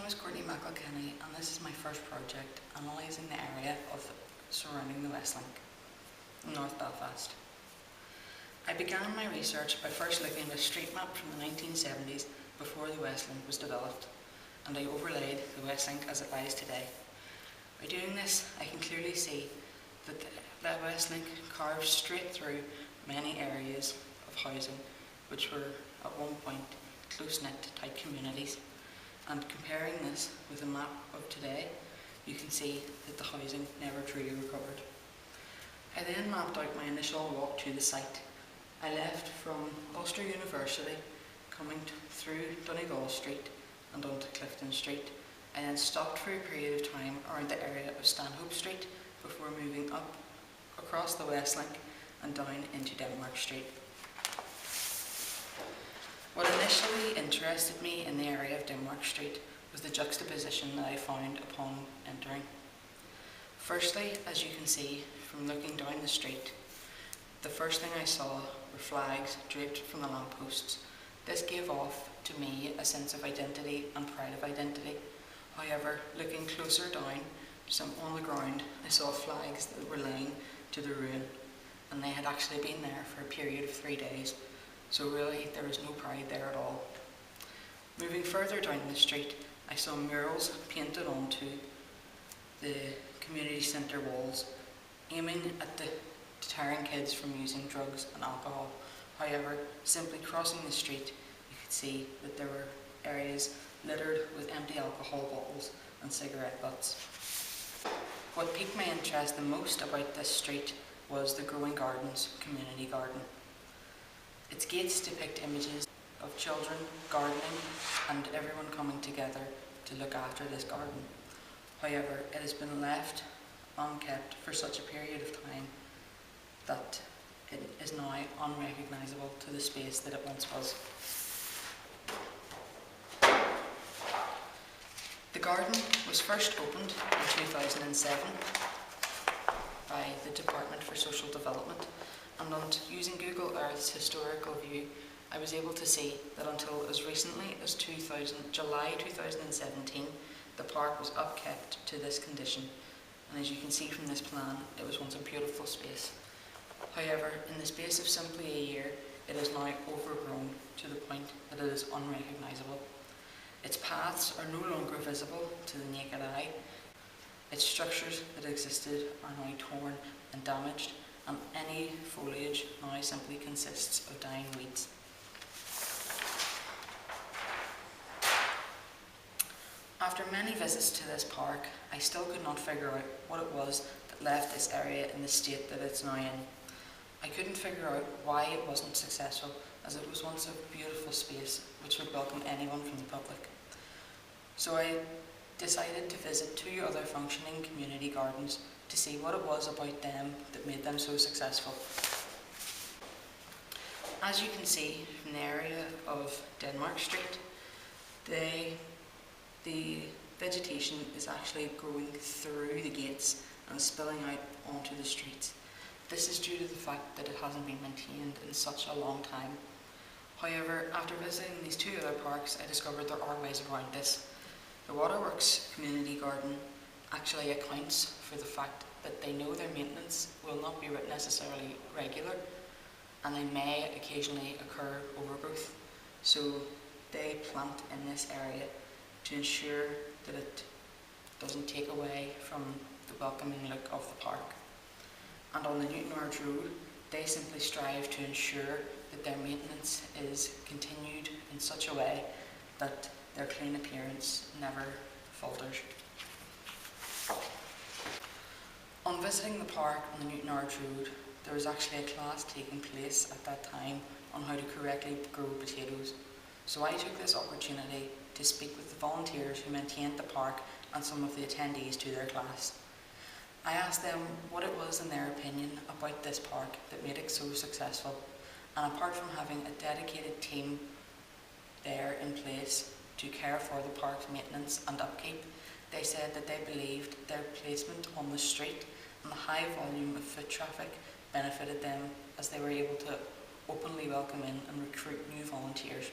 name is Courtney McElkenny and this is my first project analysing the area surrounding the Westlink in North Belfast. I began my research by first looking at a street map from the 1970s before the Westlink was developed, and I overlaid the Westlink as it lies today. By doing this, I can clearly see that the Westlink carves straight through many areas of housing which were at one point close-knit tight communities. And comparing this with a map of today, you can see that the housing never truly recovered. I then mapped out my initial walk to the site. I left from Ulster University, coming through Donegal Street and onto Clifton Street. I then stopped for a period of time around the area of Stanhope Street before moving up across the Westlink and down into Denmark Street. What initially interested me in the area of Denmark Street was the juxtaposition that I found upon entering. Firstly, as you can see from looking down the street, the first thing I saw were flags draped from the lampposts. This gave off to me a sense of identity and pride of identity. However, looking closer down, on the ground, I saw flags that were laying to the ruin, and they had actually been there for a period of 3 days. So really, there was no pride there at all. Moving further down the street, I saw murals painted onto the community centre walls, aiming at deterring kids from using drugs and alcohol. However, simply crossing the street, you could see that there were areas littered with empty alcohol bottles and cigarette butts. What piqued my interest the most about this street was the Growing Gardens community garden. Its gates depict images of children gardening and everyone coming together to look after this garden. However, it has been left unkept for such a period of time that it is now unrecognisable to the space that it once was. The garden was first opened in 2007 by the Department for Social Development, and on using Google Earth's historical view, I was able to see that until as recently as July 2017, the park was upkept to this condition, and as you can see from this plan, it was once a beautiful space. However, in the space of simply a year, it is now overgrown to the point that it is unrecognisable. Its paths are no longer visible to the naked eye. Its structures that existed are now torn and damaged, and any foliage now simply consists of dying weeds. After many visits to this park, I still could not figure out what it was that left this area in the state that it's now in. I couldn't figure out why it wasn't successful, as it was once a beautiful space which would welcome anyone from the public. So I decided to visit 2 other functioning community gardens to see what it was about them that made them so successful. As you can see from the area of Denmark Street, the vegetation is actually growing through the gates and spilling out onto the streets. This is due to the fact that it hasn't been maintained in such a long time. However, after visiting these 2 other parks, I discovered there are ways around this. The Waterworks community garden actually accounts for the fact that they know their maintenance will not be necessarily regular, and they may occasionally occur overgrowth. So they plant in this area to ensure that it doesn't take away from the welcoming look of the park. And on the Newtonards Road, they simply strive to ensure that their maintenance is continued in such a way that their clean appearance never falters. On visiting the park on the Newtonards Road, there was actually a class taking place at that time on how to correctly grow potatoes. So I took this opportunity to speak with the volunteers who maintained the park and some of the attendees to their class. I asked them what it was in their opinion about this park that made it so successful, and apart from having a dedicated team there in place to care for the park's maintenance and upkeep, they said that they believed their placement on the street and the high volume of foot traffic benefited them, as they were able to openly welcome in and recruit new volunteers.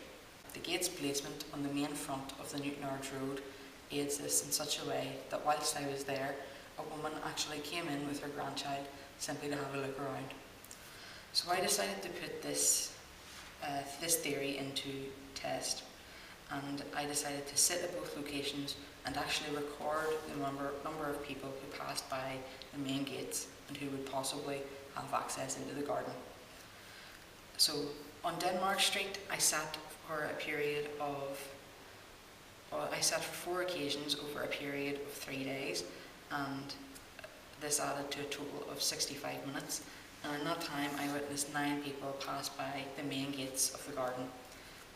The gate's placement on the main front of the Newtonards Road aids this in such a way that whilst I was there, a woman actually came in with her grandchild simply to have a look around. So I decided to put this theory into test, and I decided to sit at both locations and actually record the number of people who passed by the main gates and who would possibly have access into the garden. So on Denmark Street, I sat for 4 occasions over a period of 3 days, and this added to a total of 65 minutes. And in that time, I witnessed 9 people pass by the main gates of the garden.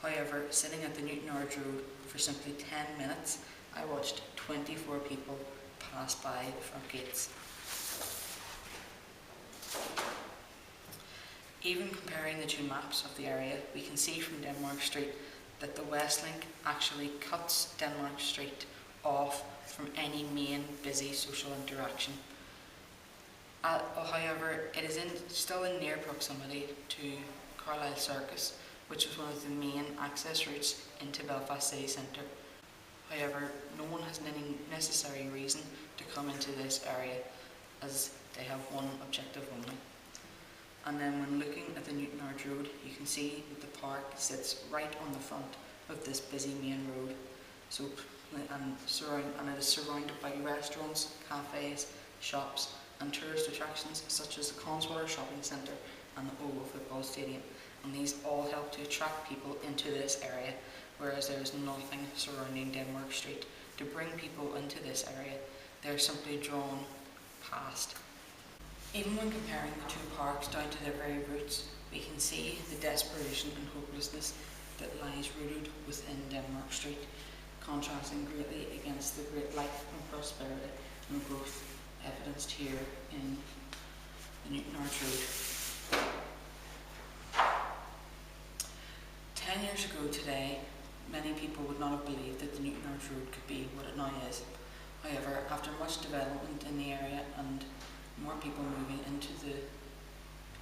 However, sitting at the Newton Ards Road for simply 10 minutes, I watched 24 people pass by the front gates. Even comparing the 2 maps of the area, we can see from Denmark Street that the Westlink actually cuts Denmark Street off from any main busy social interaction. However, it is still in near proximity to Carlisle Circus, which was one of the main access routes into Belfast city centre. However, no one has any necessary reason to come into this area, as they have one objective only. And then when looking at the Newton Ards Road, you can see that the park sits right on the front of this busy main road. And it is surrounded by restaurants, cafes, shops and tourist attractions such as the Conswater Shopping Centre and the Oval Football Stadium. And these all help to attract people into this area, whereas there is nothing surrounding Denmark Street to bring people into this area. They are simply drawn past. Even when comparing the 2 parks down to their very roots, we can see the desperation and hopelessness that lies rooted within Denmark Street, contrasting greatly against the great life and prosperity and growth evidenced here in the Newton Ards Road. 10 years ago today, many people would not have believed that the Newton Ards Road could be what it now is. However, after much development in the area and more people moving into the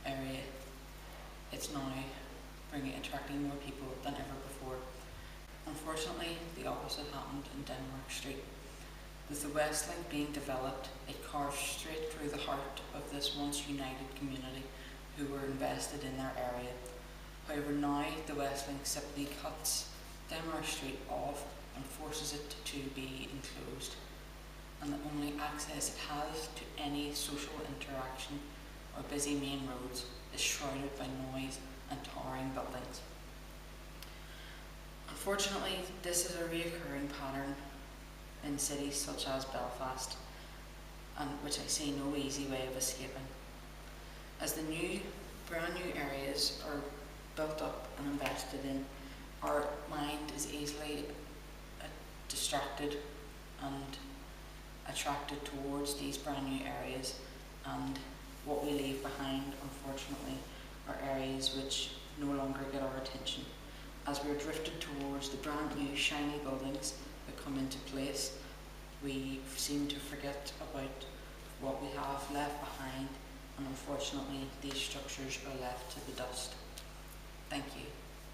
area, it's now attracting more people than ever before. Unfortunately, the opposite happened in Denmark Street. With the Westlink being developed, it carved straight through the heart of this once united community who were invested in their area. However, now the Westlink simply cuts Denmark Street off and forces it to be enclosed, and the only access it has to any social interaction or busy main roads is shrouded by noise and towering buildings. Unfortunately, this is a recurring pattern in cities such as Belfast, and which I see no easy way of escaping. As the brand new areas are built up and invested in, our mind is easily distracted and attracted towards these brand new areas, and what we leave behind, unfortunately, are areas which no longer get our attention. As we're drifted towards the brand new shiny buildings that come into place, we seem to forget about what we have left behind, and unfortunately these structures are left to the dust. Thank you.